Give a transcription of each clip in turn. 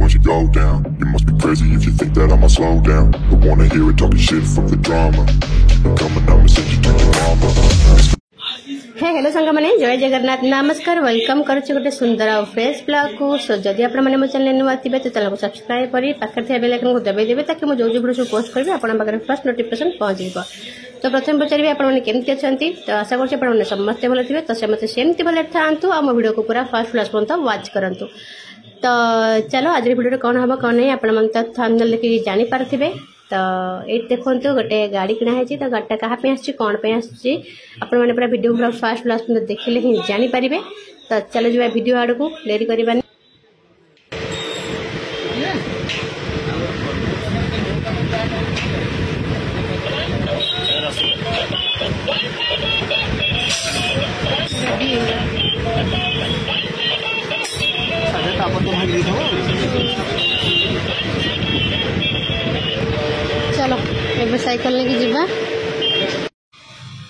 once you go down. You must be crazy if you think that I'ma slow down. Don't wanna hear it talking shit from the drama. Keep it coming, I'ma send you to your mama. Hey hello song मैंने जय जगन्नाथ नमस्कार welcome करुच्चे गोटे सुंदर और fresh blog को। सो जदि आप मो चैनल नुआ थे तो चैनल को सब्सक्राइब कर पाखे बेल आइकन को दबाई देवे ताकि मुझे जो वीडियो पोस्ट करी आप फर्स्ट नोटिफिकेशन पहुंच जाए। तो प्रथम पचारि आपने केमती अच्छा तो आशा कर समस्ते भल थे। तो समस्ते सेमती भले था मो वीडियो को पूरा फर्स्ट क्लास पर्यटन वाच करूँ। तो चलो आज वीडियो कौन हम कौन नहीं आप थंबनेल देखिए जानीपारे। तो ये देखो गोटे गाड़ी किना है तो गाड़ीटा क्या आसी कौन पे आसी आपण मैंने पूरा वीडियो पूरा फास्ट लास्ट देखिले ही जानीपारे। तो चलो जी वीडियो आड़ को डेरी करवानी। चलो एबे साइकिल लेके जीवा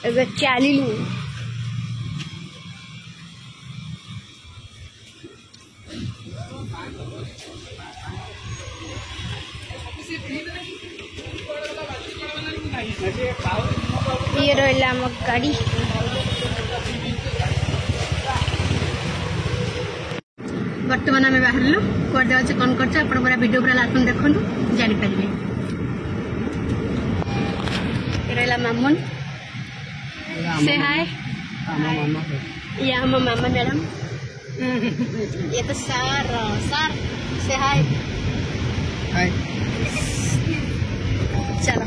एबे चलिलु। ये रहा आम गाड़ी। बर्तमान आम बाहर कौन जाऊँ कौन कर पूरा वीडियो पूरा लास्ट में देखो जानीपारे। रहा मामुन से हाय ये हम मामा मैडम ये तो सर सर से हाय हाय। चलो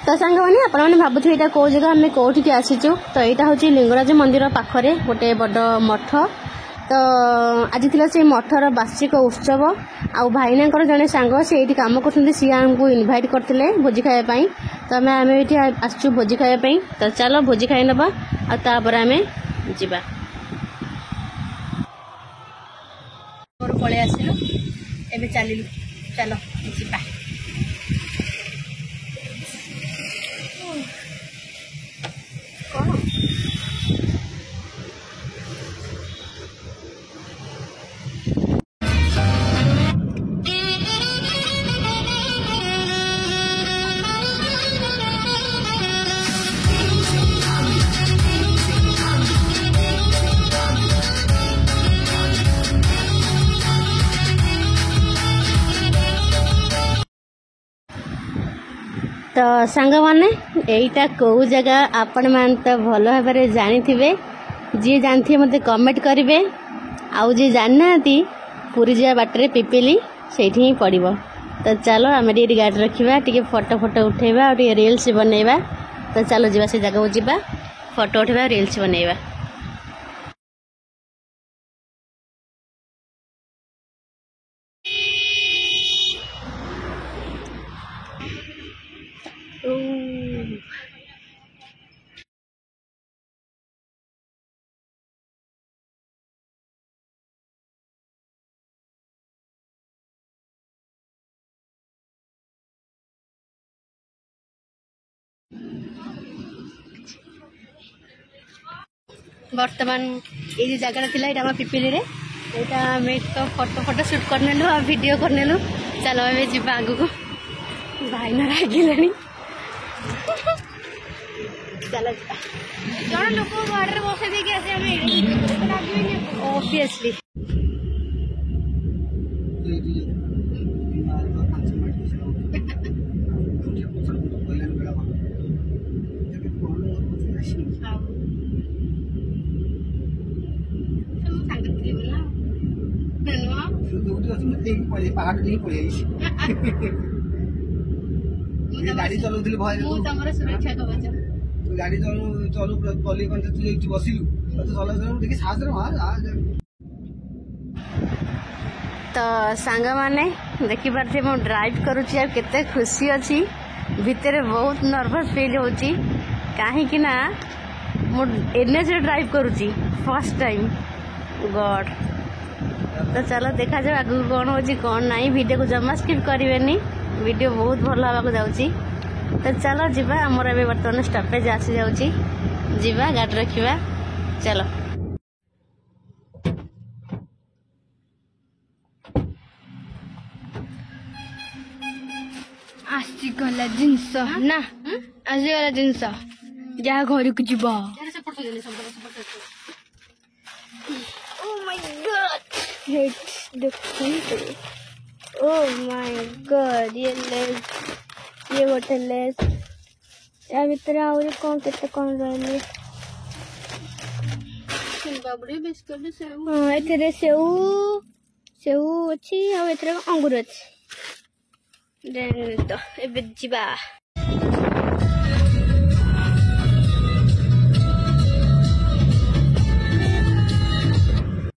तो सांग मैंने आपने भावुथे यहाँ कौ जगह आम कौटिक आसीचु। तो यहाँ हूँ लिंगराज मंदिर पाखरे गोटे बड़ मठ। तो आज थी से मठर वार्षिक उत्सव आउ भाईना जड़े सांग से ये कम कर सी आमको इनभाइट करते भोजी खायापी। तो आम ये आसचु भोजी खायापी। तो चलो भोजी खाई नवा आपर आम जा पलि आसलु एबे चलिलु। चलो जा तो सांग मैंने यहीटा कौ जगह आपण मान तो भल भाव जानी थे। जी जानते मत कमेंट करेंगे आउ जी जानना पूरी जा बाटर पिपिली से ही पड़ो। तो चलो आम ये गाड़ी रखा टे फोटो फोटो उठेबा और रील्स बनइबा। तो चलो जा से जगह जा फोटो उठेबा रील्स बनइबा। बर्तमान ये जगह थी यहाँ पिपिली रे यहाँ तो फोटो फोटो शूट करनेलु आ वीडियो करनेलु। चलो अबे जीवा आगु को भाईना रागिलानी। चलो जन लोक गाड़ी बसई देके आसे ओबियसली पाहाड़ नहीं पड़े गाड़ी चलाउଥିଲି भय ମୁଁ ତମର ସୁରକ୍ଷା କବଚ। गाड़ी चलू गली तू बसिलु चला देखि साहस तो सांग माने देखी पारे मु ड्राइव करुच्ची केते खुशी अच्छी भितर बहुत नर्भस फील होची कहीं ना मु एनएच ड्राइव करुच्ची फर्स्ट टाइम गॉड। तो चलो देखा जाए आगु कौन हो कौन नहीं वीडियो को जमा स्किप करेंगे वीडियो बहुत भल हाँक जाऊँगी। तो चलो जीवा आमर ए बर्तमान स्टॉपेज आसी जाऊँगी जीवा गाड़ी रखा चलो। आसीगला जिनस ना आसीगला जिनस जहाँ घर को जीव। Oh my god! देखते oh my god ये लेस ये गोटे लेस या भीतर आउरी कौन केते कौन रहले बाबड़ी बिस्कुट सेव हां एथरे सेव सेव अछि आ एथरे अंगूर अछि देन तो एबे जीवा।